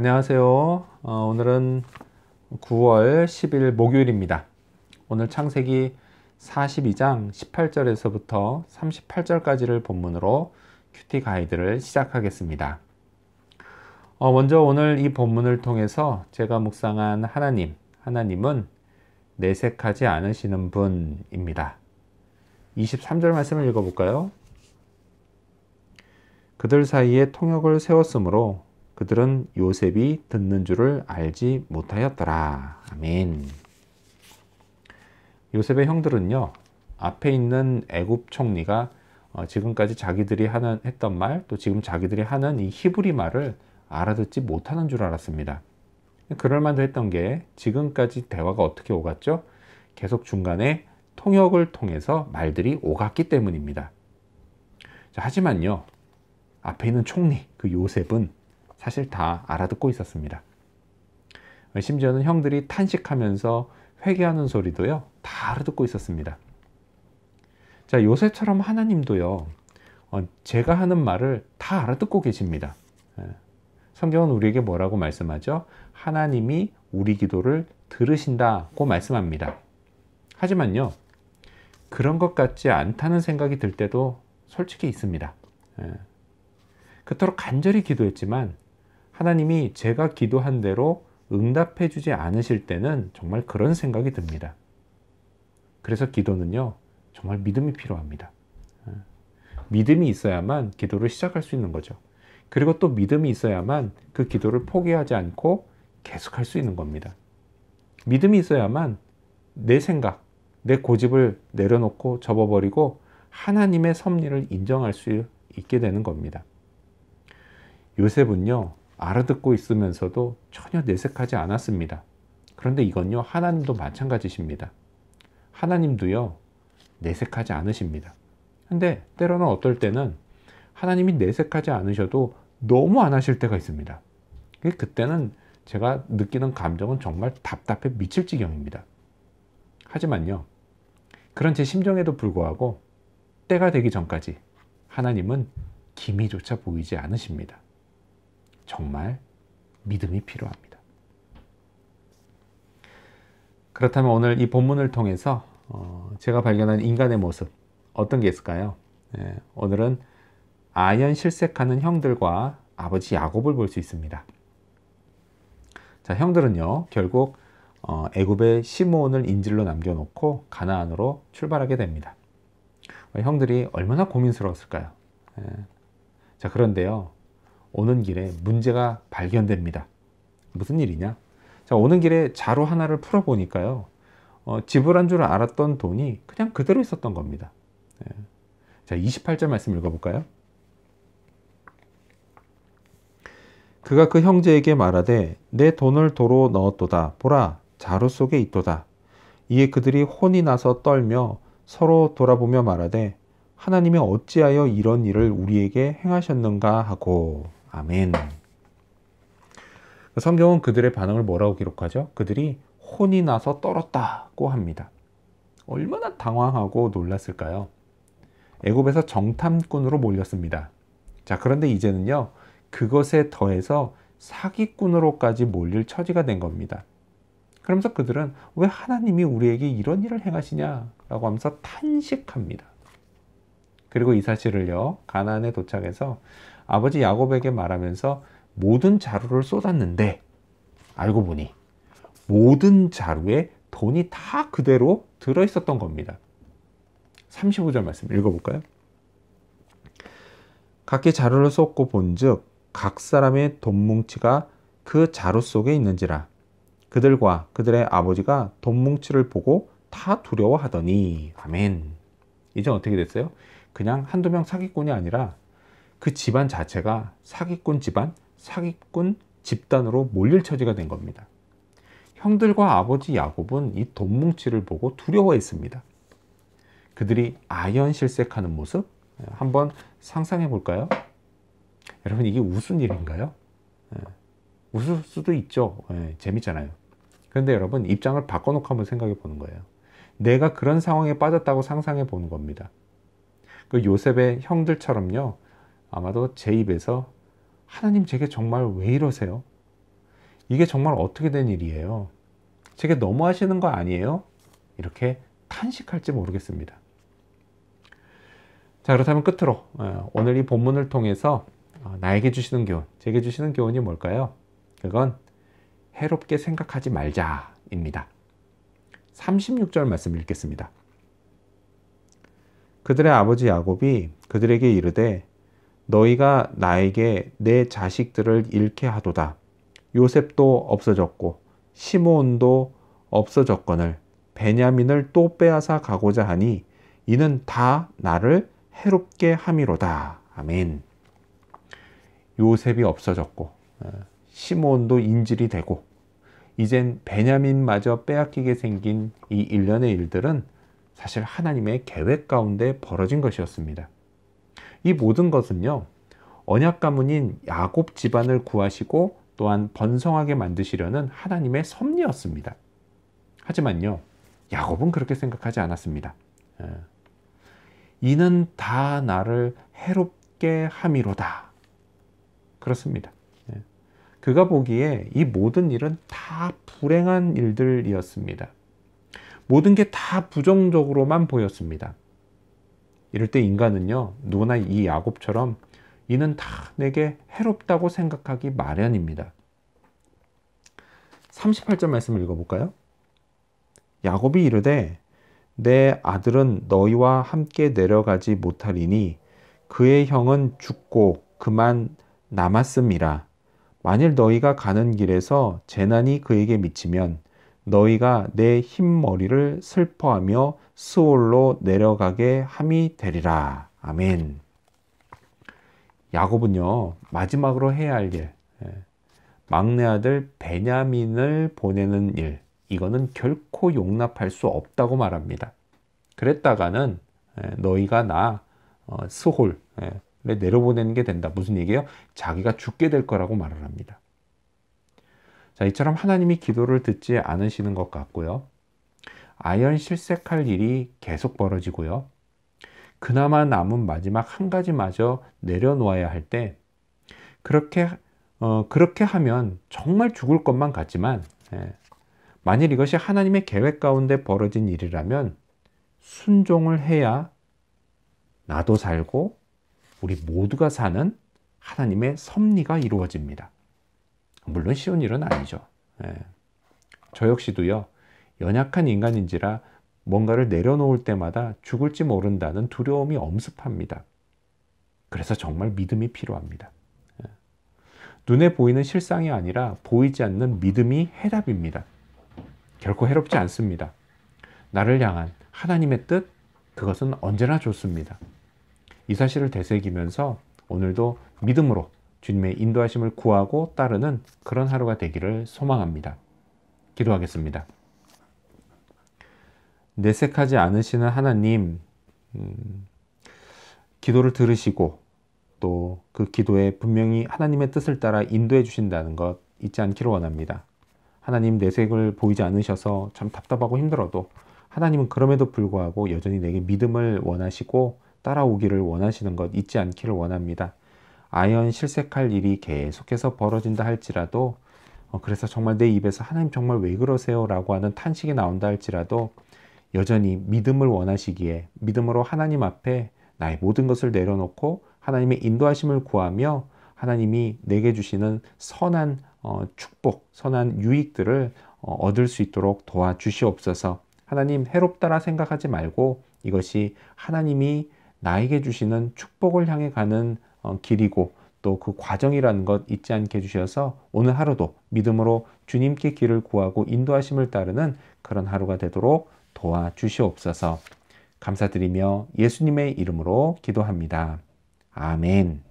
안녕하세요. 오늘은 9월 10일 목요일입니다. 오늘 창세기 42장 18절에서부터 38절까지를 본문으로 큐티 가이드를 시작하겠습니다. 먼저 오늘 이 본문을 통해서 제가 묵상한 하나님은 내색하지 않으시는 분입니다. 23절 말씀을 읽어볼까요? 그들 사이에 통역을 세웠으므로 그들은 요셉이 듣는 줄을 알지 못하였더라. 아멘. 요셉의 형들은요, 앞에 있는 애굽 총리가 지금까지 자기들이 했던 말, 또 지금 자기들이 하는 이 히브리 말을 알아듣지 못하는 줄 알았습니다. 그럴만도 했던 게 지금까지 대화가 어떻게 오갔죠? 계속 중간에 통역을 통해서 말들이 오갔기 때문입니다. 자, 하지만요, 앞에 있는 총리, 그 요셉은 사실 다 알아듣고 있었습니다. 심지어는 형들이 탄식하면서 회개하는 소리도요, 다 알아듣고 있었습니다. 자, 요셉처럼 하나님도요, 제가 하는 말을 다 알아듣고 계십니다. 성경은 우리에게 뭐라고 말씀하죠? 하나님이 우리 기도를 들으신다고 말씀합니다. 하지만요, 그런 것 같지 않다는 생각이 들 때도 솔직히 있습니다. 그토록 간절히 기도했지만 하나님이 제가 기도한 대로 응답해 주지 않으실 때는 정말 그런 생각이 듭니다. 그래서 기도는요, 정말 믿음이 필요합니다. 믿음이 있어야만 기도를 시작할 수 있는 거죠. 그리고 또 믿음이 있어야만 그 기도를 포기하지 않고 계속할 수 있는 겁니다. 믿음이 있어야만 내 생각, 내 고집을 내려놓고 접어버리고 하나님의 섭리를 인정할 수 있게 되는 겁니다. 요셉은요, 알아듣고 있으면서도 전혀 내색하지 않았습니다. 그런데 이건요, 하나님도 마찬가지십니다. 하나님도요, 내색하지 않으십니다. 근데 때로는 어떨 때는 하나님이 내색하지 않으셔도 너무 안 하실 때가 있습니다. 그때는 제가 느끼는 감정은 정말 답답해 미칠 지경입니다. 하지만요, 그런 제 심정에도 불구하고 때가 되기 전까지 하나님은 기미조차 보이지 않으십니다. 정말 믿음이 필요합니다. 그렇다면 오늘 이 본문을 통해서 제가 발견한 인간의 모습 어떤 게 있을까요? 오늘은 아연 실색하는 형들과 아버지 야곱을 볼 수 있습니다. 자, 형들은요, 결국 애굽의 시므온을 인질로 남겨놓고 가나안으로 출발하게 됩니다. 형들이 얼마나 고민스러웠을까요? 자, 그런데요, 오는 길에 문제가 발견됩니다. 무슨 일이냐? 자, 오는 길에 자루 하나를 풀어보니까요, 지불한 줄 알았던 돈이 그냥 그대로 있었던 겁니다. 자, 28절 말씀 읽어볼까요? 그가 그 형제에게 말하되 내 돈을 도로 넣었도다. 보라, 자루 속에 있도다. 이에 그들이 혼이 나서 떨며 서로 돌아보며 말하되 하나님이 어찌하여 이런 일을 우리에게 행하셨는가 하고. 아멘. 성경은 그들의 반응을 뭐라고 기록하죠? 그들이 혼이 나서 떨었다고 합니다. 얼마나 당황하고 놀랐을까요? 애굽에서 정탐꾼으로 몰렸습니다. 자, 그런데 이제는요, 그것에 더해서 사기꾼으로까지 몰릴 처지가 된 겁니다. 그러면서 그들은 왜 하나님이 우리에게 이런 일을 행하시냐라고 하면서 탄식합니다. 그리고 이 사실을요, 가나안에 도착해서 아버지 야곱에게 말하면서 모든 자루를 쏟았는데 알고 보니 모든 자루에 돈이 다 그대로 들어있었던 겁니다. 35절 말씀 읽어볼까요? 각기 자루를 쏟고 본즉 각 사람의 돈뭉치가 그 자루 속에 있는지라. 그들과 그들의 아버지가 돈뭉치를 보고 다 두려워하더니. 아멘. 이제 어떻게 됐어요? 그냥 한두 명 사기꾼이 아니라 그 집안 자체가 사기꾼 집안, 사기꾼 집단으로 몰릴 처지가 된 겁니다. 형들과 아버지 야곱은 이 돈뭉치를 보고 두려워했습니다. 그들이 아연실색하는 모습 한번 상상해 볼까요? 여러분, 이게 웃은 일인가요? 웃을 수도 있죠. 재밌잖아요. 그런데 여러분, 입장을 바꿔놓고 한번 생각해 보는 거예요. 내가 그런 상황에 빠졌다고 상상해 보는 겁니다. 그 요셉의 형들처럼요, 아마도 제 입에서 하나님 제게 정말 왜 이러세요? 이게 정말 어떻게 된 일이에요? 제게 너무 하시는 거 아니에요? 이렇게 탄식할지 모르겠습니다. 자, 그렇다면 끝으로 오늘 이 본문을 통해서 나에게 주시는 교훈, 제게 주시는 교훈이 뭘까요? 그건 해롭게 생각하지 말자입니다. 36절 말씀 읽겠습니다. 그들의 아버지 야곱이 그들에게 이르되 너희가 나에게 내 자식들을 잃게 하도다. 요셉도 없어졌고 시므온도 없어졌거늘 베냐민을 또 빼앗아 가고자 하니 이는 다 나를 해롭게 함이로다. 아멘. 요셉이 없어졌고 시므온도 인질이 되고 이젠 베냐민마저 빼앗기게 생긴 이 일련의 일들은 사실 하나님의 계획 가운데 벌어진 것이었습니다. 이 모든 것은요, 언약 가문인 야곱 집안을 구하시고 또한 번성하게 만드시려는 하나님의 섭리였습니다. 하지만요, 야곱은 그렇게 생각하지 않았습니다. 이는 다 나를 해롭게 함이로다. 그렇습니다. 그가 보기에 이 모든 일은 다 불행한 일들이었습니다. 모든 게 다 부정적으로만 보였습니다. 이럴 때 인간은요, 누구나 이 야곱처럼 이는 다 내게 해롭다고 생각하기 마련입니다. 38절 말씀을 읽어볼까요? 야곱이 이르되 내 아들은 너희와 함께 내려가지 못하리니 그의 형은 죽고 그만 남았음이라. 만일 너희가 가는 길에서 재난이 그에게 미치면 너희가 내 흰머리를 슬퍼하며 스올로 내려가게 함이 되리라. 아멘. 야곱은요, 마지막으로 해야 할 일, 막내 아들 베냐민을 보내는 일, 이거는 결코 용납할 수 없다고 말합니다. 그랬다가는 너희가 나 스홀에 내려보내는 게 된다. 무슨 얘기예요? 자기가 죽게 될 거라고 말을 합니다. 자, 이처럼 하나님이 기도를 듣지 않으시는 것 같고요. 아연 실색할 일이 계속 벌어지고요. 그나마 남은 마지막 한 가지마저 내려놓아야 할 때 그렇게 하면 정말 죽을 것만 같지만 만일 이것이 하나님의 계획 가운데 벌어진 일이라면 순종을 해야 나도 살고 우리 모두가 사는 하나님의 섭리가 이루어집니다. 물론 쉬운 일은 아니죠. 저 역시도요, 연약한 인간인지라 뭔가를 내려놓을 때마다 죽을지 모른다는 두려움이 엄습합니다. 그래서 정말 믿음이 필요합니다. 눈에 보이는 실상이 아니라 보이지 않는 믿음이 해답입니다. 결코 해롭지 않습니다. 나를 향한 하나님의 뜻, 그것은 언제나 좋습니다. 이 사실을 되새기면서 오늘도 믿음으로 주님의 인도하심을 구하고 따르는 그런 하루가 되기를 소망합니다. 기도하겠습니다. 내색하지 않으시는 하나님, 기도를 들으시고 또 그 기도에 분명히 하나님의 뜻을 따라 인도해 주신다는 것 잊지 않기를 원합니다. 하나님, 내색을 보이지 않으셔서 참 답답하고 힘들어도 하나님은 그럼에도 불구하고 여전히 내게 믿음을 원하시고 따라오기를 원하시는 것 잊지 않기를 원합니다. 아연 실색할 일이 계속해서 벌어진다 할지라도 그래서 정말 내 입에서 하나님 정말 왜 그러세요? 라고 하는 탄식이 나온다 할지라도 여전히 믿음을 원하시기에 믿음으로 하나님 앞에 나의 모든 것을 내려놓고 하나님의 인도하심을 구하며 하나님이 내게 주시는 선한 축복, 선한 유익들을 얻을 수 있도록 도와주시옵소서. 하나님, 해롭다라 생각하지 말고 이것이 하나님이 나에게 주시는 축복을 향해 가는 길이고 또 그 과정이라는 것 잊지 않게 해주셔서 오늘 하루도 믿음으로 주님께 길을 구하고 인도하심을 따르는 그런 하루가 되도록 도와주시옵소서. 감사드리며 예수님의 이름으로 기도합니다. 아멘.